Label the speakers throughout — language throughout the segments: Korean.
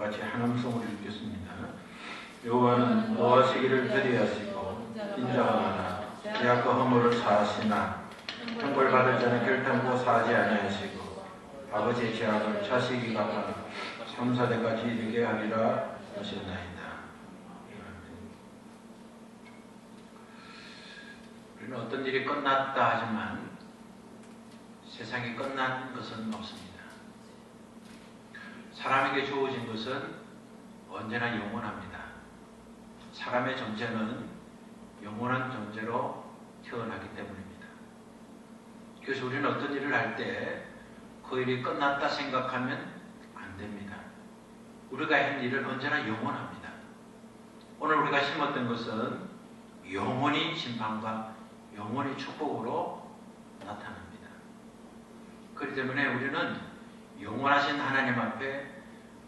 Speaker 1: 같이 한 음성으로 읽겠습니다. 여호와는 너와 시기를 더디하시고 인자가 많아 죄악과 허물을 사하시나 형벌받을 자는 결단코 사하지 아니하시고 아버지의 죄악을 자식이 갚아 3, 4대까지 이르게 하리라 하셨나이다. 우리는 어떤 일이 끝났다 하지만 세상이 끝난 것은 없습니다. 사람에게 주어진 것은 언제나 영원합니다. 사람의 존재는 영원한 존재로 태어나기 때문입니다. 그래서 우리는 어떤 일을 할 때 그 일이 끝났다 생각하면 안 됩니다. 우리가 한 일은 언제나 영원합니다. 오늘 우리가 심었던 것은 영원히 심판과 영원히 축복으로 나타납니다. 그렇기 때문에 우리는 영원하신 하나님 앞에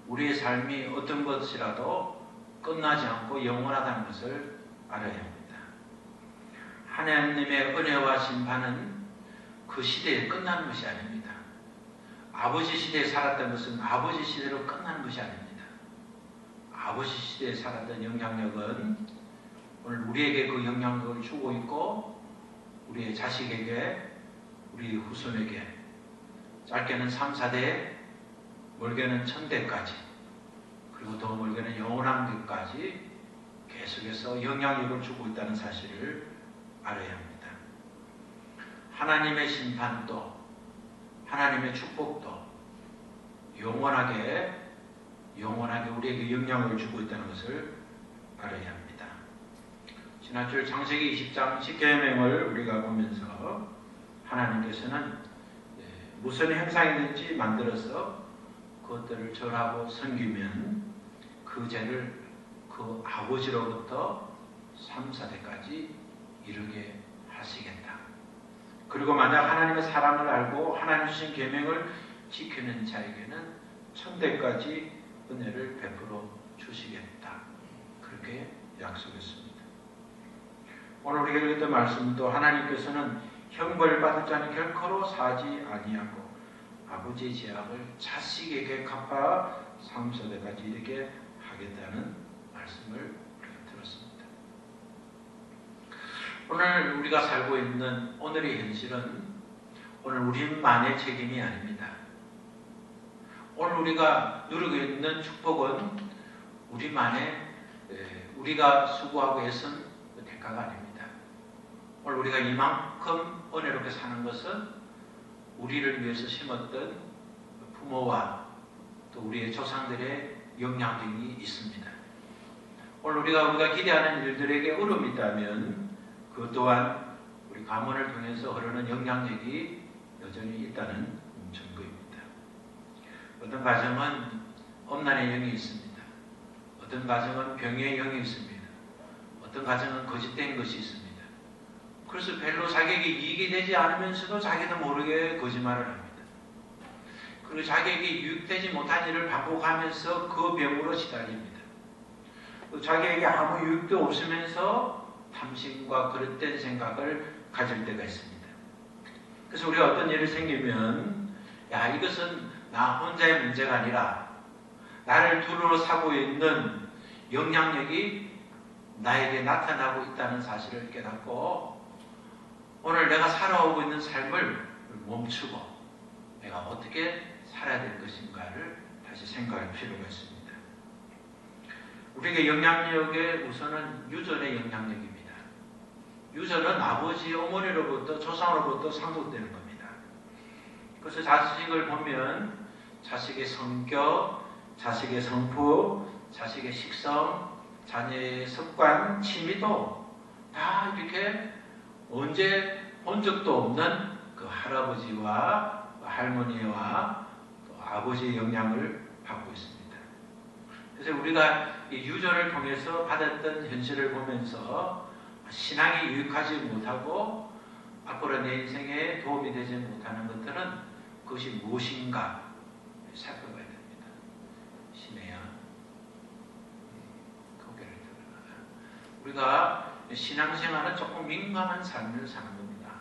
Speaker 1: 우리의 삶이 어떤 것이라도 끝나지 않고 영원하다는 것을 알아야 합니다. 하나님의 은혜와 심판은 그 시대에 끝나는 것이 아닙니다. 아버지 시대에 살았던 것은 아버지 시대로 끝나는 것이 아닙니다. 아버지 시대에 살았던 영향력은 오늘 우리에게 그 영향력을 주고 있고 우리의 자식에게, 우리 후손에게 짧게는 3, 4대, 멀게는 1000대까지 그리고 더 멀게는 영원한 데까지 계속해서 영향력을 주고 있다는 사실을 알아야 합니다. 하나님의 심판도 하나님의 축복도 영원하게 우리에게 영향을 주고 있다는 것을 알아야 합니다. 지난주 창세기 20장 10계명을 우리가 보면서 하나님께서는 무슨 형상이든지 만들어서 그것들을 절하고 섬기면 그 죄를 그 아버지로부터 3, 4대까지 이르게 하시겠다. 그리고 만약 하나님의 사랑을 알고 하나님 주신 계명을 지키는 자에게는 1000대까지 은혜를 베풀어 주시겠다. 그렇게 약속했습니다. 오늘 우리가 읽었던 말씀도 하나님께서는 형벌받을 자는 결코로 사지 아니하고 아버지의 죄악을 자식에게 갚아 3, 4대까지 이르게 하겠다는 말씀을 우리가 들었습니다. 오늘 우리가 살고 있는 오늘의 현실은 오늘 우리만의 책임이 아닙니다. 오늘 우리가 누리고 있는 축복은 우리가 수고하고 애쓴 대가가 아닙니다. 오늘 우리가 이만큼 은혜롭게 사는 것은 우리를 위해서 심었던 부모와 또 우리의 조상들의 영향력이 있습니다. 오늘 우리가 기대하는 일들에게 어려움이 있다면 그 또한 우리 가문을 통해서 흐르는 영향력이 여전히 있다는 증거입니다. 어떤 가정은 엄난의 영이 있습니다. 어떤 가정은 병의 영이 있습니다. 어떤 가정은 거짓된 것이 있습니다. 그래서 별로 자기에게 이익이 되지 않으면서도 자기도 모르게 거짓말을 합니다. 그리고 자기에게 유익되지 못한 일을 반복하면서 그 병으로 시달립니다. 또 자기에게 아무 유익도 없으면서 탐심과 그릇된 생각을 가질 때가 있습니다. 그래서 우리가 어떤 일이 생기면 이것은 나 혼자의 문제가 아니라 나를 둘러싸고 있는 영향력이 나에게 나타나고 있다는 사실을 깨닫고 오늘 내가 살아오고 있는 삶을 멈추고 내가 어떻게 살아야 될 것인가를 다시 생각할 필요가 있습니다. 우리에게 영향력의 우선은 유전의 영향력입니다. 유전은 아버지, 어머니로부터 조상으로부터 상속되는 겁니다. 그래서 자식을 보면 자식의 성격, 자식의 성품, 자식의 식성, 자녀의 습관, 취미도 다 이렇게 언제 본 적도 없는 그 할아버지와 할머니와 또 아버지의 영향을 받고 있습니다. 그래서 우리가 이 유전을 통해서 받았던 현실을 보면서 신앙이 유익하지 못하고 앞으로 내 인생에 도움이 되지 못하는 것들은 그것이 무엇인가 살펴봐야 됩니다. 심해야 고개를 들어라. 우리가 신앙생활은 조금 민감한 삶을 사는 겁니다.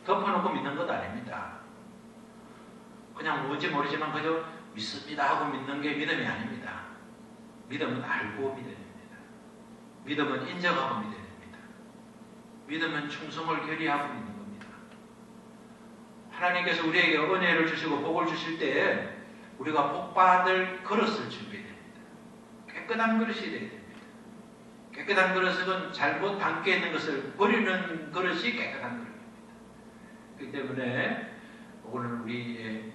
Speaker 1: 덮어놓고 믿는 것 아닙니다. 그냥 뭔지 모르지만 그저 믿습니다 하고 믿는 게 믿음이 아닙니다. 믿음은 알고 믿어야 됩니다. 믿음은 인정하고 믿어야 됩니다. 믿음은 충성을 결의하고 믿는 겁니다. 하나님께서 우리에게 은혜를 주시고 복을 주실 때 우리가 복받을 그릇을 준비해야 됩니다. 깨끗한 그릇이 되어야 됩니다. 깨끗한 그릇은 잘못 담겨 있는 것을 버리는 그릇이 깨끗한 그릇입니다. 그렇기 때문에 오늘 우리의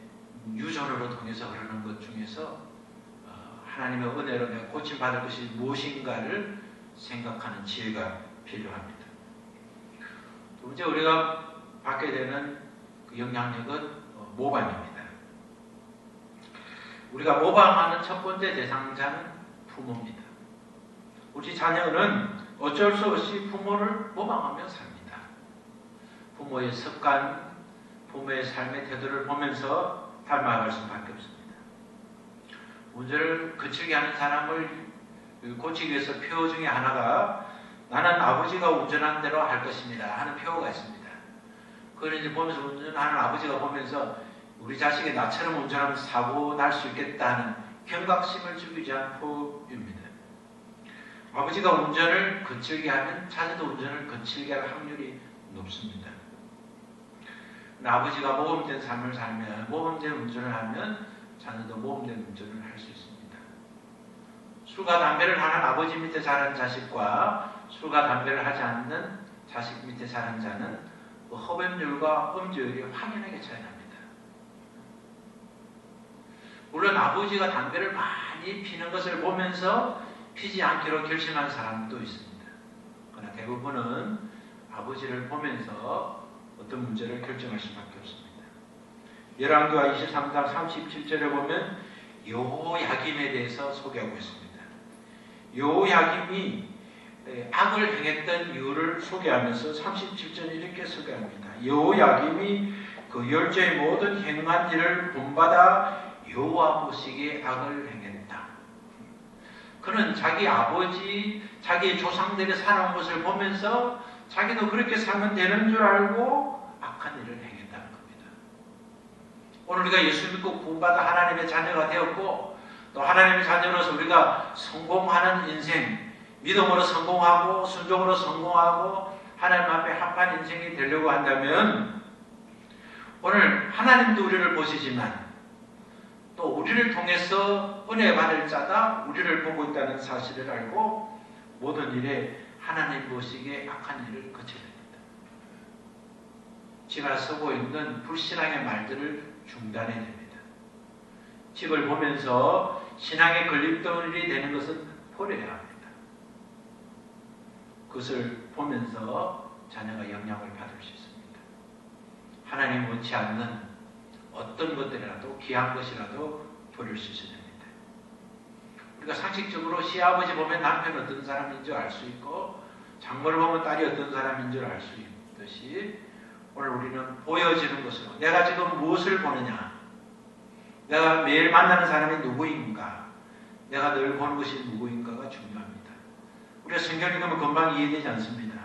Speaker 1: 유전으로 통해서 흐르는 것 중에서 하나님의 은혜로 내가 고침받을 것이 무엇인가를 생각하는 지혜가 필요합니다. 두 번째 우리가 받게 되는 그 영향력은 모방입니다. 우리가 모방하는 첫 번째 대상자는 부모입니다. 우리 자녀는 어쩔 수 없이 부모를 모방하며 삽니다. 부모의 습관, 부모의 삶의 태도를 보면서 닮아갈 수밖에 없습니다. 운전을 거칠게 하는 사람을 고치기 위해서 표 중에 하나가 나는 아버지가 운전한 대로 할 것입니다 하는 표가 있습니다. 그걸 이제 보면서 운전하는 아버지가 보면서 우리 자식이 나처럼 운전하면 사고 날 수 있겠다 하는 경각심을 주기 위한 표입니다. 아버지가 운전을 거칠게 하면 자녀도 운전을 거칠게 할 확률이 높습니다. 아버지가 모범된 삶을 살면 모범된 운전을 하면 자녀도 모범된 운전을 할 수 있습니다. 술과 담배를 하는 아버지 밑에 자란 자식과 술과 담배를 하지 않는 자식 밑에 자란 자는 흡연율과 음주율이 확연하게 차이납니다. 물론 아버지가 담배를 많이 피는 것을 보면서 피지 않기로 결심한 사람도 있습니다. 그러나 대부분은 아버지를 보면서 어떤 문제를 결정할 수밖에 없습니다. 열왕기하 23장 37절에 보면 여호야김에 대해서 소개하고 있습니다. 여호야김이 악을 행했던 이유를 소개하면서 37절에 이렇게 소개합니다. 여호야김이 그 열조의 모든 행한 일을 본받아 여호와 보시기에 악을 행했다. 그는 자기 아버지, 자기 조상들이 살아온 것을 보면서 자기도 그렇게 살면 되는 줄 알고 악한 일을 행했다는 겁니다. 오늘 우리가 예수 믿고 구원받아 하나님의 자녀가 되었고 또 하나님의 자녀로서 우리가 성공하는 인생, 믿음으로 성공하고 순종으로 성공하고 하나님 앞에 합한 인생이 되려고 한다면 오늘 하나님도 우리를 보시지만 또 우리를 통해서 은혜 받을 자가 우리를 보고 있다는 사실을 알고 모든 일에 하나님 보시기에 악한 일을 거쳐야 됩니다. 집 안에 쓰고 있는 불신앙의 말들을 중단해야 됩니다. 집을 보면서 신앙의 걸림돌이 되는 것은 버려야 합니다. 그것을 보면서 자녀가 영향을 받을 수 있습니다. 하나님 원치 않는 어떤 것들이라도 귀한 것이라도 버릴 수 있어야 됩니다. 우리가 상식적으로 시아버지 보면 남편 어떤 사람인 줄 알 수 있고 장모를 보면 딸이 어떤 사람인 줄 알 수 있듯이 오늘 우리는 보여지는 것으로 내가 지금 무엇을 보느냐, 내가 매일 만나는 사람이 누구인가, 내가 늘 보는 것이 누구인가가 중요합니다. 우리가 성경 읽으면 금방 이해되지 않습니다.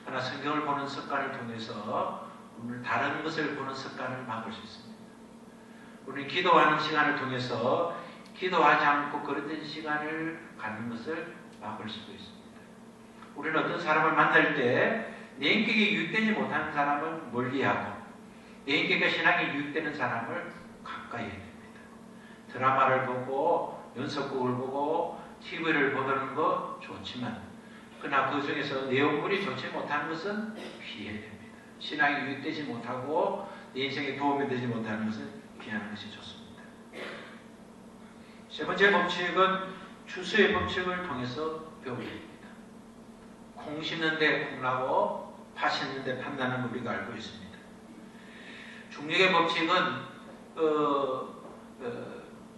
Speaker 1: 그러나 성경을 보는 습관을 통해서 오늘 다른 것을 보는 습관을 막을 수 있습니다. 우리 기도하는 시간을 통해서 기도하지 않고 그릇된 시간을 갖는 것을 막을 수도 있습니다. 우리는 어떤 사람을 만날 때 내 인격이 유익되지 못하는 사람을 멀리하고 내 인격과 신앙이 유익되는 사람을 가까이 해야 됩니다. 드라마를 보고 연속극을 보고 TV를 보는 거 좋지만 그러나 그 중에서 내용물이 좋지 못한 것은 피해야 됩니다. 신앙이 유익되지 못하고 내 인생에 도움이 되지 못하는 것은 피하는 것이 좋습니다. 세 번째 법칙은 추수의 법칙을 통해서 배우게 됩니다. 콩 심는데 콩나고 파 심는데 판나는 우리가 알고 있습니다. 중력의 법칙은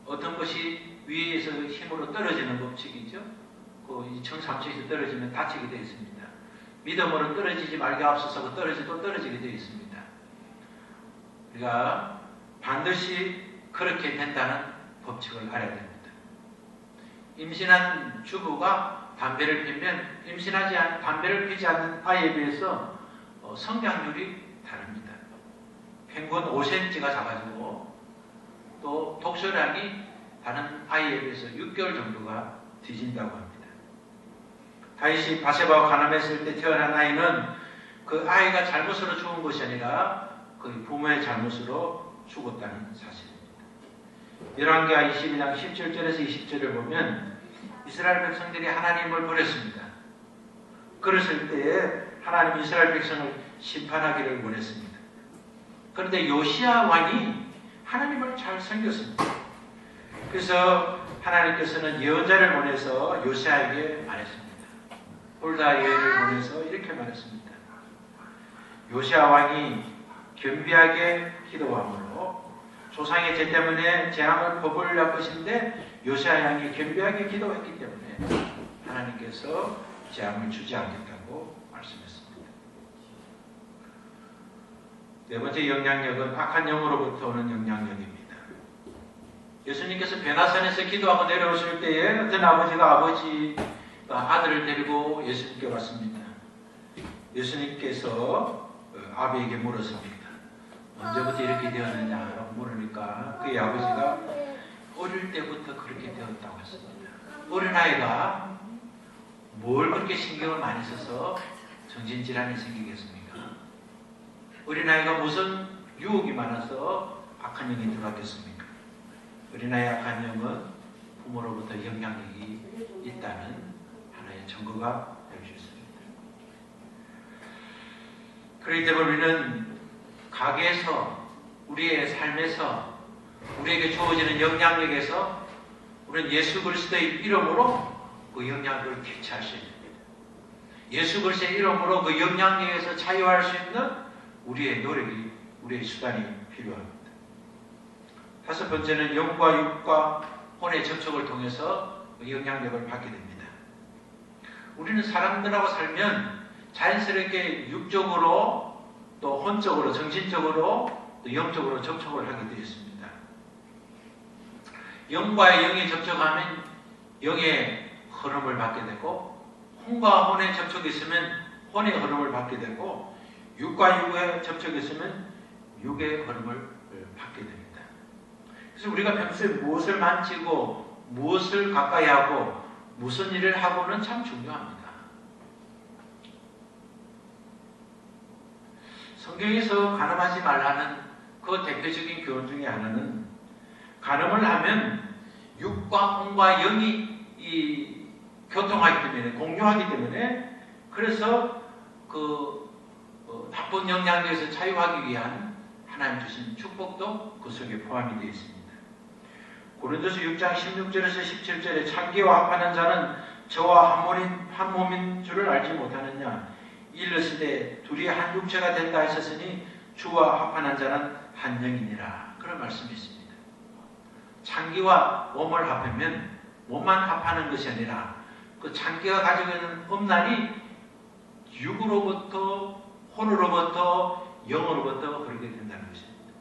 Speaker 1: 어떤 것이 위에서 힘으로 떨어지는 법칙이죠. 그 2030에서 떨어지면 다치게 되어 있습니다. 믿음으로 떨어지지 말게 앞서서 떨어지도 떨어지게 되어 있습니다. 우리가 반드시 그렇게 된다는 법칙을 알아야 됩니다. 임신한 주부가 담배를 피면 담배를 피지 않는 아이에 비해서 성장률이 다릅니다. 평균 5cm가 작아지고 또 독서량이 다른 아이에 비해서 6개월 정도가 뒤진다고 합니다. 다윗이 바세바와 가늠했을 때 태어난 아이는 그 아이가 잘못으로 죽은 것이 아니라 그 부모의 잘못으로 죽었다는 사실입니다. 열왕기하 22장 17절에서 20절을 보면 이스라엘 백성들이 하나님을 버렸습니다. 그랬을 때에 하나님 이스라엘 백성을 심판하기를 원했습니다. 그런데 요시야 왕이 하나님을 잘 섬겼습니다. 그래서 하나님께서는 예언자를 보내서 요시야에게 말했습니다. 홀다 예언을 보내서 이렇게 말했습니다. 요시야 왕이 겸비하게 기도함으로 조상의 죄 때문에 재앙을 퍼부으려 것인데 요시야 왕이 겸비하게 기도했기 때문에 하나님께서 재앙을 주지 않겠다고 말씀했습니다. 네 번째 영향력은 악한 영으로부터 오는 영향력입니다. 예수님께서 베나산에서 기도하고 내려오실 때에 어떤 아버지가 아들을 데리고 예수님께 왔습니다. 예수님께서 아비에게 물었습니다. 언제부터 이렇게 되었느냐 물으니까 그의 아버지가 어릴 때부터 그렇게 되었다고 했습니다. 어린아이가 뭘 그렇게 신경을 많이 써서 정신질환이 생기겠습니까? 어린아이가 무슨 유혹이 많아서 악한 영이 들어왔겠습니까? 어린아이의 악한 영은 부모로부터 영향력이 있다는 하나의 증거가 될 수 있습니다. 그렇기 때문에 우리는 가게에서 우리의 삶에서 우리에게 주어지는 영향력에서 우리는 예수 그리스도의 이름으로 그 영향력을 캐치할 수 있습니다. 예수 그리스도의 이름으로 그 영향력에서 자유할 수 있는 우리의 노력이, 우리의 수단이 필요합니다. 다섯 번째는 영과 육과 혼의 접촉을 통해서 그 영향력을 받게 됩니다. 우리는 사람들하고 살면 자연스럽게 육적으로 또 혼적으로, 정신적으로 또 영적으로 접촉을 하게 되어 있습니다. 영과 영이 접촉하면 영의 흐름을 받게 되고 혼과 혼의 접촉이 있으면 혼의 흐름을 받게 되고 육과 육의 접촉이 있으면 육의 흐름을 받게 됩니다. 그래서 우리가 평소에 무엇을 만지고 무엇을 가까이 하고 무슨 일을 하고는 참 중요합니다. 성경에서 간음하지 말라는 그 대표적인 교훈 중에 하나는 간음을 하면 육과 혼과 영이 교통하기 때문에 공유하기 때문에 그래서 그 나쁜 영향력에서 자유하기 위한 하나님 주신 축복도 그 속에 포함이 되어 있습니다. 고린도서 6장 16절에서 17절에 창기와 합하는 자는 저와 한 몸인 줄을 알지 못하느냐 일렀을 둘이 한 육체가 된다 하셨으니 주와 합하는 자는 한 영이니라 그런 말씀이 있습니다. 창기와 몸을 합하면 몸만 합하는 것이 아니라 그 창기가 가지고 있는 음란이 육으로부터 혼으로부터 영으로부터 그렇게 된다는 것입니다.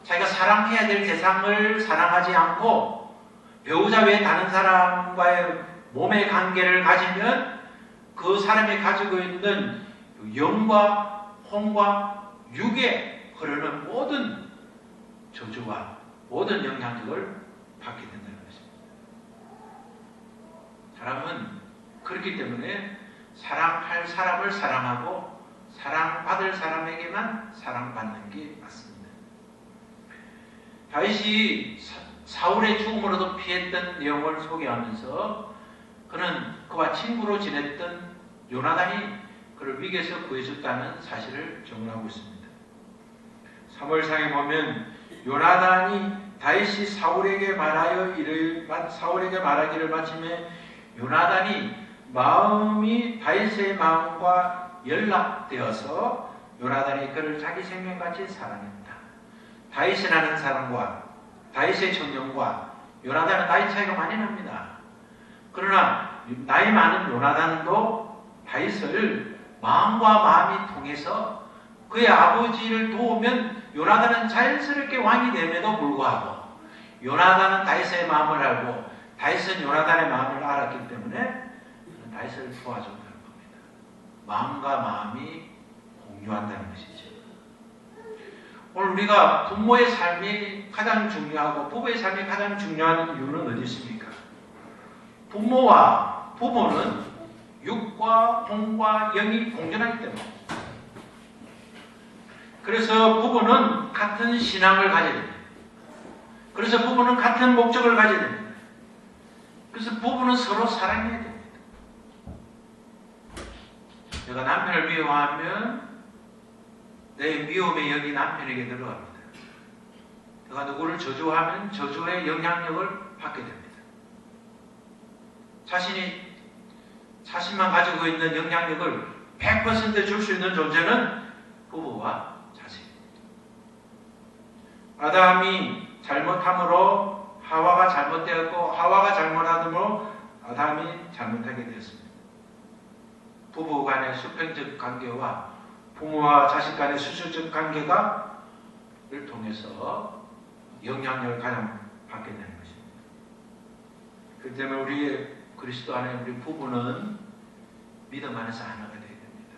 Speaker 1: 자기가 사랑해야 될 대상을 사랑하지 않고 배우자 외에 다른 사람과의 몸의 관계를 가지면 그 사람이 가지고 있는 영과 혼과 육에 흐르는 모든 저주와 모든 영향력을 받게 된다는 것입니다. 사람은 그렇기 때문에 사랑할 사람을 사랑하고 사랑받을 사람에게만 사랑받는 게 맞습니다. 다윗이 사울의 죽음으로도 피했던 내용을 소개하면서 그는 그와 친구로 지냈던 요나단이 그를 위기에서 구해줬다는 사실을 정언하고 있습니다. 사무엘상에 보면 요나단이 다윗이 사울에게 말하기를 마침에 요나단이 마음이 다윗의 마음과 연락되어서 요나단이 그를 자기 생명같이 사랑했다. 다윗이라는 사람과 다윗의 청년과 요나단은 나이 차이가 많이 납니다. 그러나 나이 많은 요나단도 다윗을 마음과 마음이 통해서 그의 아버지를 도우면 요나단은 자연스럽게 왕이 됨에도 불구하고 요나단은 다윗의 마음을 알고 다윗은 요나단의 마음을 알았기 때문에 다윗을 도와준다는 겁니다. 마음과 마음이 공유한다는 것이죠. 오늘 우리가 부모의 삶이 가장 중요하고 부부의 삶이 가장 중요한 이유는 어디 있습니까? 부모와 부모는 육과 혼과 영이 공존하기 때문에. 그래서 부부는 같은 신앙을 가져야 됩니다. 그래서 부부는 같은 목적을 가져야 됩니다. 그래서 부부는 서로 사랑해야 됩니다. 내가 남편을 미워하면 내 미움의 영이 남편에게 들어갑니다. 내가 누구를 저주하면 저주의 영향력을 받게 됩니다. 자신만 가지고 있는 영향력을 100% 줄 수 있는 존재는 부부와 자식입니다. 아담이 잘못함으로 하와가 잘못되었고 하와가 잘못함으로 아담이 잘못하게 되었습니다. 부부 간의 수평적 관계와 부모와 자식 간의 수술적 관계를 통해서 영향력을 가장 받게 되는 것입니다. 그렇기 때문에 우리 그리스도 안에 우리 부부는 믿음 안에서 하나가 되어야 됩니다.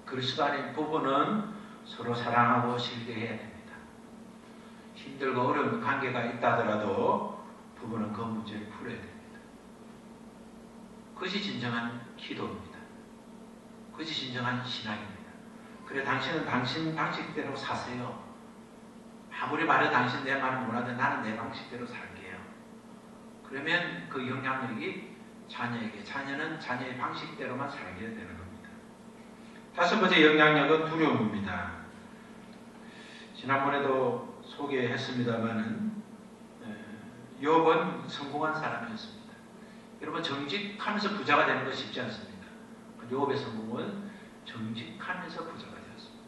Speaker 1: 그리스도 안에 부부는 서로 사랑하고 신뢰해야 됩니다. 힘들고 어려운 관계가 있다 하더라도 부부는 그 문제를 풀어야 됩니다. 그것이 진정한 기도입니다. 그것이 진정한 신앙입니다. 그래 당신은 당신 방식대로 사세요. 아무리 말해 당신 내 말을 몰라도 나는 내 방식대로 살게요. 그러면 그 영향력이 자녀에게, 자녀는 자녀의 방식대로만 살게 되는 겁니다. 다섯 번째 영향력은 두려움입니다. 지난번에도 소개했습니다마는 욥은 성공한 사람이었습니다. 여러분 정직하면서 부자가 되는 것 쉽지 않습니다. 욥의 성공은 정직하면서 부자가 되었습니다.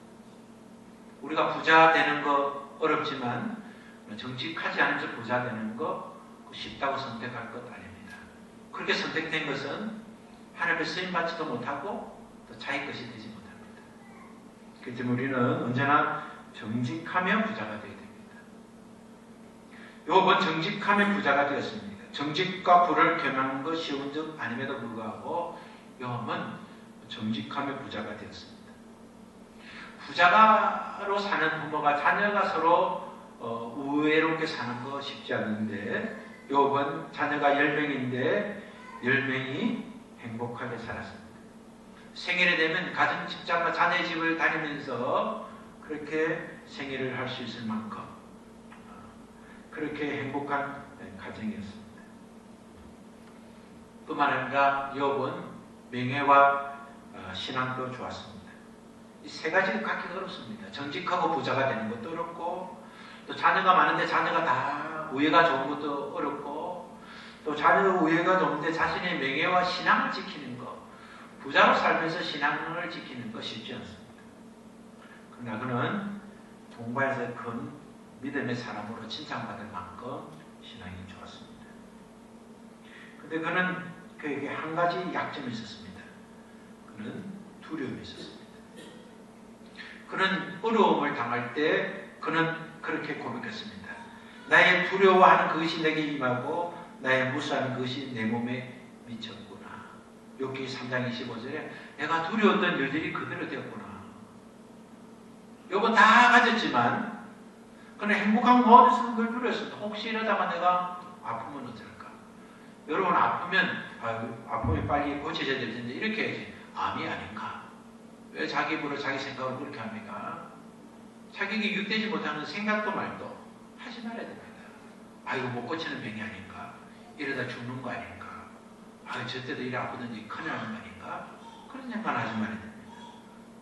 Speaker 1: 우리가 부자 되는 거 어렵지만 정직하지 않으면서 부자 되는 거 쉽다고 선택할 것 아닙니다. 그렇게 선택된 것은 하나님의 쓰임받지도 못하고 또 자기 것이 되지 못합니다. 그렇기 때문에 우리는 언제나 정직하며 부자가 되어야 됩니다. 욥은 정직하며 부자가 되었습니다. 정직과 부를 겸하는 것 쉬운 적 아님에도 불구하고 욥은 정직하며 부자가 되었습니다. 부자가로 사는 부모가 자녀가 서로 우애롭게 사는 거 쉽지 않은데 욥은 자녀가 10명인데 10명이 행복하게 살았습니다. 생일이 되면 가정 집장과 자녀의 집을 다니면서 그렇게 생일을 할 수 있을 만큼 그렇게 행복한 가정이었습니다. 뿐만 아니라 욥은 명예와 신앙도 좋았습니다. 이 세 가지를 갖기가 어렵습니다. 정직하고 부자가 되는 것도 어렵고 또 자녀가 많은데 자녀가 다 우애가 좋은 것도 어렵고 또 자녀가 우애가 좋은데 자신의 명예와 신앙을 지키는 것, 부자로 살면서 신앙을 지키는 것 쉽지 않습니다. 그러나 그는 동바에서 큰 믿음의 사람으로 칭찬받을 만큼 신앙이 좋았습니다. 그런데 그는 그에게 한 가지 약점이 있었습니다. 그는 두려움이 있었습니다. 그는 어려움을 당할 때 그는 그렇게 고백했습니다. 나의 두려워하는 그것이 내게 임하고 나의 무수하는 그것이 내 몸에 미쳤구나. 욥기 3장 25절에 내가 두려웠던 일들이 그대로 되었구나. 욥은 다 가졌지만 그는 행복한 가운데서 그걸 두려웠습니다. 혹시 이러다가 내가 아프면 어쩔까? 여러분 아프면 아프면 빨리 고쳐져야 될 텐데 이렇게 해야지. 암이 아닌가? 왜 자기 입으로 자기 생각을 그렇게 합니까? 자기에게 유익되지 못하는 생각도 말도 하지 말아야 됩니다. 이거 못 고치는 병이 아닌가? 이러다 죽는 거 아닌가? 저 때도 이래 아프든지 큰일 나는 거 아닌가? 그런 생각 하지 말아야 됩니다.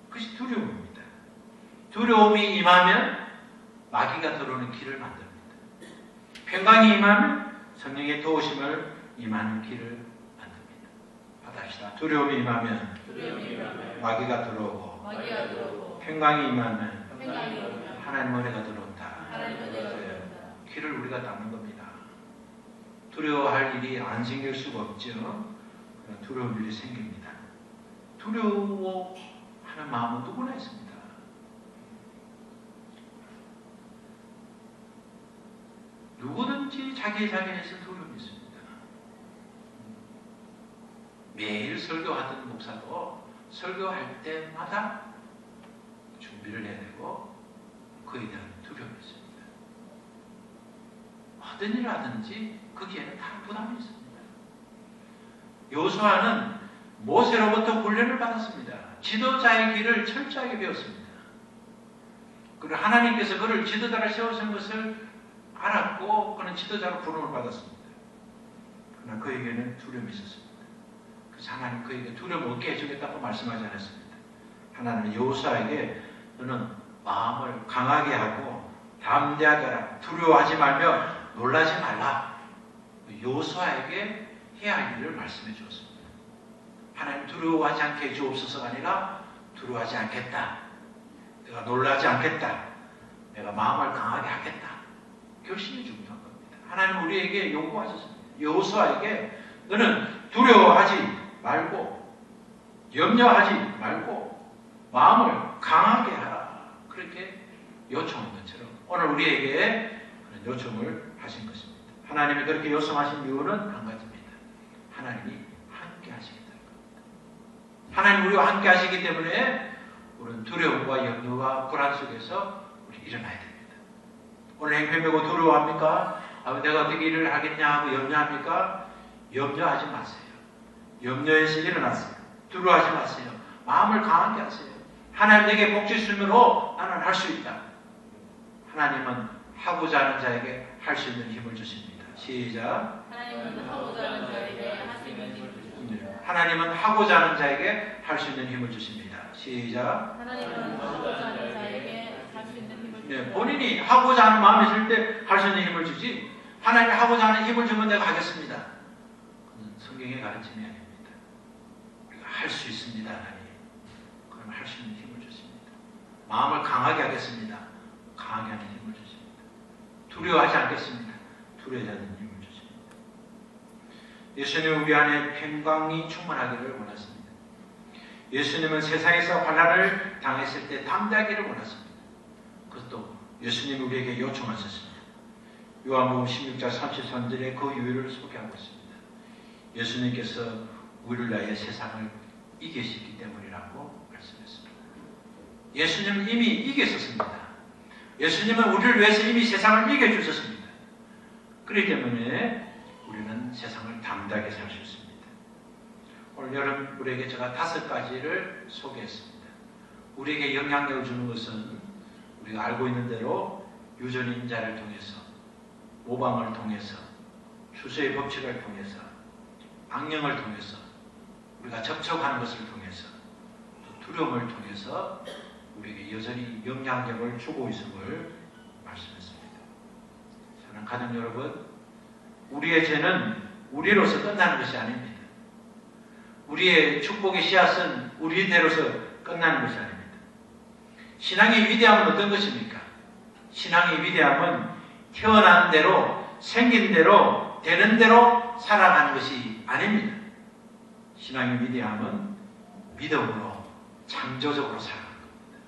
Speaker 1: 그것이 두려움입니다. 두려움이 임하면 마귀가 들어오는 길을 만듭니다. 평강이 임하면 성령의 도우심을 임하는 길을 만듭니다. 받아시다. 두려움이 임하면 마귀가 들어오고 평강이 임하면 하나님 은혜가 들어온다. 길을 우리가 닦는 겁니다. 두려워할 일이 안 생길 수가 없죠. 두려운 일이 생깁니다. 두려워하는 마음은 누구나 있습니다. 누구든지 자기의 자신에서 두려움이 있습니다. 매일 설교하던 목사도 설교할 때마다 준비를 해야 되고 그에 대한 두려움이 있습니다. 어떤 일을 하든지 거기에는 다 부담이 있습니다. 여호수아는 모세로부터 훈련을 받았습니다. 지도자의 길을 철저하게 배웠습니다. 그리고 하나님께서 그를 지도자로 세우신 것을 알았고 그는 지도자로 부름을 받았습니다. 그러나 그에게는 두려움이 있었습니다. 그래서 하나님 그에게 두려움 없게 해주겠다고 말씀하지 않았습니다. 하나님은 여호수아에게 너는 마음을 강하게 하고 담대하게 하라. 두려워하지 말며 놀라지 말라. 여호수아에게 해야 할 일을 말씀해 주었습니다. 하나님 두려워하지 않게 해주옵소서가 아니라 두려워하지 않겠다. 내가 놀라지 않겠다. 내가 마음을 강하게 하겠다. 결심이 중요한 겁니다. 하나님 우리에게 요구하셨습니다. 여호수아에게 너는 두려워하지 말고 염려하지 말고 마음을 강하게 하라. 그렇게 요청한 것처럼 오늘 우리에게 그런 요청을 하신 것입니다. 하나님이 그렇게 요청하신 이유는 한 가지입니다. 하나님이 함께 하시기 때문입니다. 하나님 우리와 함께 하시기 때문에 우리는 두려움과 염려와 불안 속에서 우리 일어나야 됩니다. 오늘 행편되고 두려워합니까? 내가 어떻게 일을 하겠냐 하고 염려합니까? 염려하지 마세요. 염려해서 일어나세요. 두려워하지 마세요. 마음을 강하게 하세요. 하나님 내게 복 주심으로 나는 할 수 있다. 하나님은 하고자 하는 자에게 할 수 있는 힘을 주십니다. 시작.
Speaker 2: 하나님은 하고자 하는 자에게 할 수 있는 힘을 주십니다.
Speaker 1: 하나님은 하고자 하는 자에게 할 수 있는 힘을 주십니다. 시작.
Speaker 2: 하나님은 하고자 하는 자에게 할 수 있는 힘을 주십니다.
Speaker 1: 본인이 하고자 하는 마음이 있을 때 할 수 있는 힘을 주지 하나님이 하고자 하는 힘을 주면 내가 하겠습니다. 그건 성경의 가르침이 아닙니다. 우리가 할 수 있습니다. 하나님. 그러면 할 수 있는 힘을 주십니다. 마음을 강하게 하겠습니다. 강하게 하는 힘을 주십니다. 두려워하지 않겠습니다. 두려워하지 않는 힘을 주십니다. 예수님은 우리 안에 평강이 충만하기를 원하십니다. 예수님은 세상에서 환난을 당했을 때 담대하기를 원하십니다. 그것도 예수님이 우리에게 요청하셨습니다. 요한복음 16장 33절에 그 이유를 소개하고 있습니다. 예수님께서 우리를 위하여 세상을 이기셨기 때문이라고 말씀했습니다. 예수님은 이미 이겼었습니다. 예수님은 우리를 위해서 이미 세상을 이겨주셨습니다. 그렇기 때문에 우리는 세상을 담대하게 살 수 있습니다. 오늘 여러분 우리에게 제가 5가지를 소개했습니다. 우리에게 영향력을 주는 것은 우리가 알고 있는 대로 유전인자를 통해서 모방을 통해서 추수의 법칙을 통해서 악령을 통해서 우리가 접촉하는 것을 통해서 또 두려움을 통해서 우리에게 여전히 영향력을 주고 있음을 말씀했습니다. 사랑하는 가족 여러분, 우리의 죄는 우리로서 끝나는 것이 아닙니다. 우리의 축복의 씨앗은 우리대로서 끝나는 것이 아닙니다. 신앙의 위대함은 어떤 것입니까? 신앙의 위대함은 태어난 대로, 생긴 대로, 되는 대로 살아가는 것이 아닙니다. 신앙의 위대함은 믿음으로 창조적으로 살아가는 겁니다.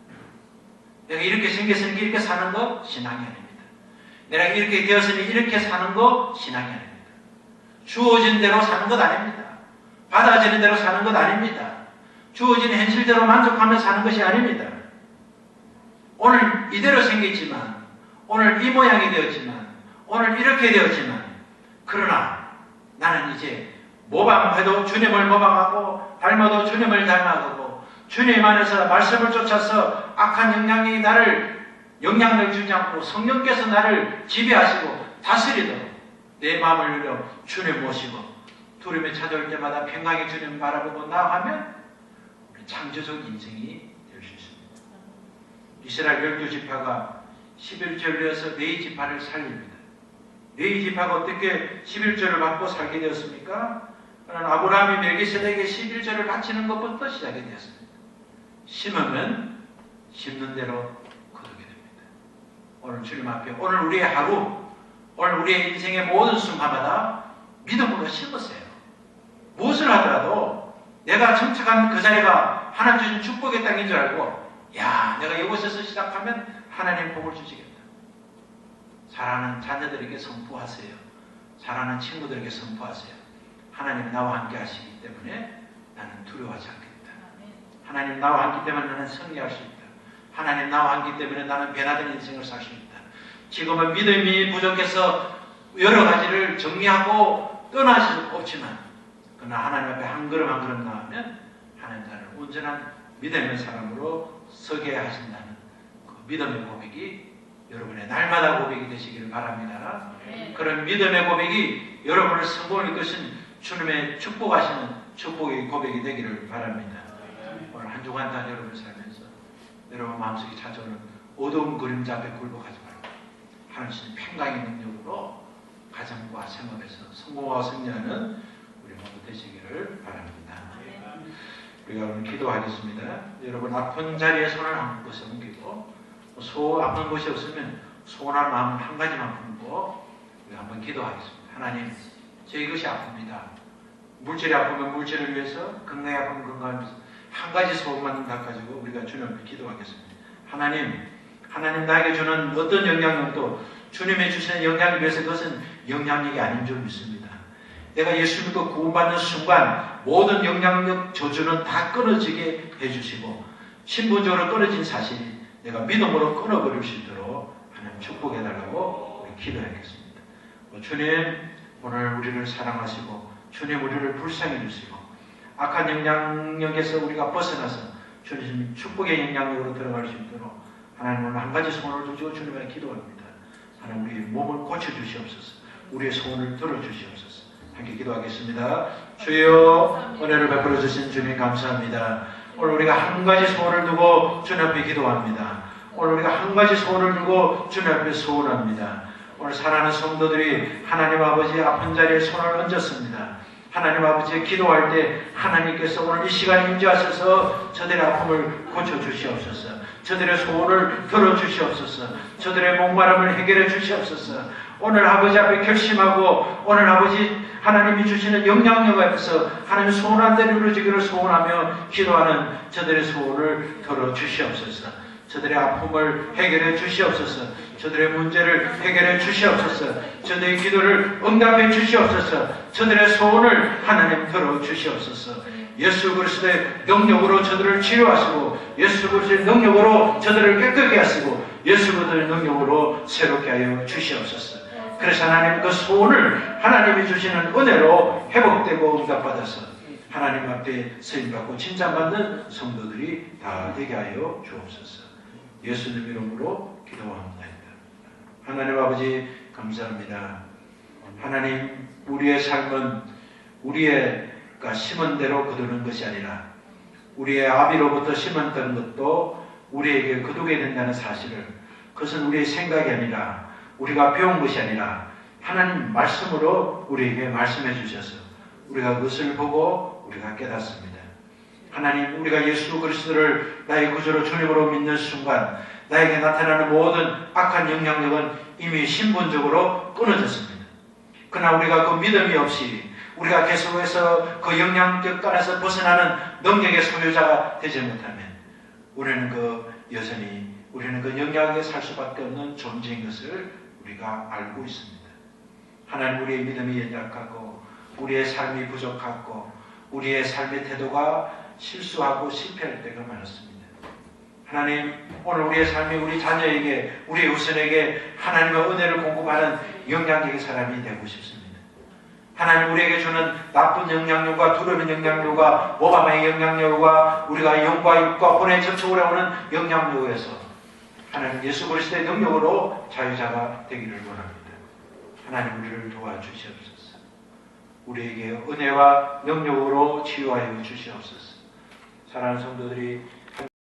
Speaker 1: 내가 이렇게 생겼으니 이렇게 사는 거 신앙이 아닙니다. 내가 이렇게 되었으니 이렇게 사는 거 신앙이 아닙니다. 주어진 대로 사는 것 아닙니다. 받아지는 대로 사는 것 아닙니다. 주어진 현실대로 만족하며 사는 것이 아닙니다. 오늘 이대로 생겼지만, 오늘 이 모양이 되었지만, 오늘 이렇게 되었지만, 그러나 나는 이제 모방해도 주님을 모방하고 닮아도 주님을 닮아가고 주님 안에서 말씀을 쫓아서 악한 영향이 나를 영향을 주지 않고 성령께서 나를 지배하시고 다스리도록 내 마음을 열려 주님 모시고 두려움에 찾아올 때마다 평강의 주님 바라보고 나아가면 우리 창조적 인생이 될 수 있습니다. 이스라엘 12지파가 11절을 내어서 네 지파를 살립니다. 네 지파가 어떻게 11절을 받고 살게 되었습니까? 아브라함이 멜기세덱에게 11절을 바치는 것부터 시작이 되었습니다. 심으면 심는 대로 거두게 됩니다. 오늘 주님 앞에 오늘 우리의 하루, 오늘 우리의 인생의 모든 순간마다 믿음으로 심으세요. 무엇을 하더라도 내가 정착한 그 자리가 하나님 주신 축복의 땅인 줄 알고 야, 내가 이곳에서 시작하면 하나님 복을 주시겠다. 사랑하는 자녀들에게 선포하세요. 사랑하는 친구들에게 선포하세요. 하나님 나와 함께 하시기 때문에 나는 두려워하지 않겠다. 하나님 나와 함께 때문에 나는 승리할 수 있다. 하나님 나와 함께 때문에 나는 변화된 인생을 살 수 있다. 지금은 믿음이 부족해서 여러 가지를 정리하고 떠날 수 없지만 그러나 하나님 앞에 한 걸음 한 걸음 나가면 하나님 나를 온전한 믿음의 사람으로 서게 하신다는 그 믿음의 고백이 여러분의 날마다 고백이 되시기를 바랍니다.
Speaker 2: 네.
Speaker 1: 그런 믿음의 고백이 여러분을 성공을 이끄신 주님의 축복하시는 축복의 고백이 되기를 바랍니다. 오늘 한 주간 다 여러분 살면서 여러분 마음속에 찾아오는 어두운 그림자 앞에 굴복하지 말고 하나님 평강의 능력으로 가정과 생업에서 성공하고 승리하는 우리 모두 되시기를 바랍니다. 우리가 오늘 기도하겠습니다. 여러분 아픈 자리에 손을 한 곳에 옮기고 아픈 곳이 없으면 소원한 마음을 한 가지만 품고 우리가 한번 기도하겠습니다. 하나님, 저 이것이 아픕니다. 물질이 아프면 물질을 위해서, 건강이 아프면 건강을 위해서 한 가지 소원만 가지고 우리가 주님 앞에 기도하겠습니다. 하나님 나에게 주는 어떤 영향력도 주님의 주시는 영향에 비해서 그것은 영향력이 아닌 줄 믿습니다. 내가 예수 믿고 구원받는 순간 모든 영향력 저주는 다 끊어지게 해주시고 신분적으로 끊어진 사실이 내가 믿음으로 끊어버릴 수 있도록 하나님 축복해달라고 우리 기도하겠습니다. 주님 오늘 우리를 사랑하시고 주님 우리를 불쌍히 주시고 악한 영향력에서 우리가 벗어나서 주님 축복의 영향력으로 들어갈 수 있도록 하나님 오늘 한 가지 소원을 주시고 주님께 기도합니다. 하나님 우리의 몸을 고쳐주시옵소서. 우리의 소원을 들어주시옵소서. 함께 기도하겠습니다. 주여 은혜를 베풀어 주신 주님 감사합니다. 오늘 우리가 한 가지 소원을 두고 주님 앞에 기도합니다. 오늘 우리가 한 가지 소원을 두고 주님 앞에 소원합니다. 오늘 사랑하는 성도들이 하나님 아버지 아픈 자리에 손을 얹었습니다. 하나님 아버지 기도할 때 하나님께서 오늘 이 시간에 임재하셔서 저들의 아픔을 고쳐주시옵소서. 저들의 소원을 들어주시옵소서. 저들의 목마름을 해결해 주시옵소서. 오늘 아버지 앞에 결심하고 오늘 아버지 하나님이 주시는 영향력 앞에서 하나님 소원한 대로 이루어지기를 소원하며 기도하는 저들의 소원을 들어주시옵소서. 저들의 아픔을 해결해 주시옵소서. 저들의 문제를 해결해 주시옵소서. 저들의 기도를 응답해 주시옵소서. 저들의 소원을 하나님 들어주시옵소서. 예수 그리스도의 능력으로 저들을 치료하시고 예수 그리스도의 능력으로 저들을 깨끗게 하시고 예수 그리스도의 능력으로 새롭게 하여 주시옵소서. 그래서 하나님 그 소원을 하나님이 주시는 은혜로 회복되고 응답받아서 하나님 앞에 쓰임받고 칭찬받는 성도들이 다 되게 하여 주옵소서. 예수님 이름으로 기도합니다. 하나님 아버지 감사합니다. 하나님 우리의 삶은 우리가 심은 대로 거두는 것이 아니라 우리의 아비로부터 심었던 것도 우리에게 거두게 된다는 사실을 그것은 우리의 생각이 아니라 우리가 배운 것이 아니라 하나님 말씀으로 우리에게 말씀해 주셔서 우리가 그것을 보고 우리가 깨닫습니다. 하나님 우리가 예수 그리스도를 나의 구주로 주님으로 믿는 순간 나에게 나타나는 모든 악한 영향력은 이미 신분적으로 끊어졌습니다. 그러나 우리가 그 믿음이 없이 우리가 계속해서 그 영향력 안에서 벗어나는 능력의 소유자가 되지 못하면 우리는 여전히 우리는 그 영향력에 살 수밖에 없는 존재인 것을 우리가 알고 있습니다. 하나님 우리의 믿음이 연약하고 우리의 삶이 부족하고 우리의 삶의 태도가 실수하고 실패할 때가 많았습니다. 하나님 오늘 우리의 삶이 우리 자녀에게 우리 후손에게 하나님의 은혜를 공급하는 영향력의 사람이 되고 싶습니다. 하나님 우리에게 주는 나쁜 영향력과 두려운 영향력과 모함의 영향력과 우리가 영과 육과 혼의 접촉을 해오는 영향력에서 하나님 예수 그리스도의 능력으로 자유자가 되기를 원합니다. 하나님 우리를 도와주시옵소서. 우리에게 은혜와 능력으로 치유하여 주시옵소서. 사랑하는 성도들이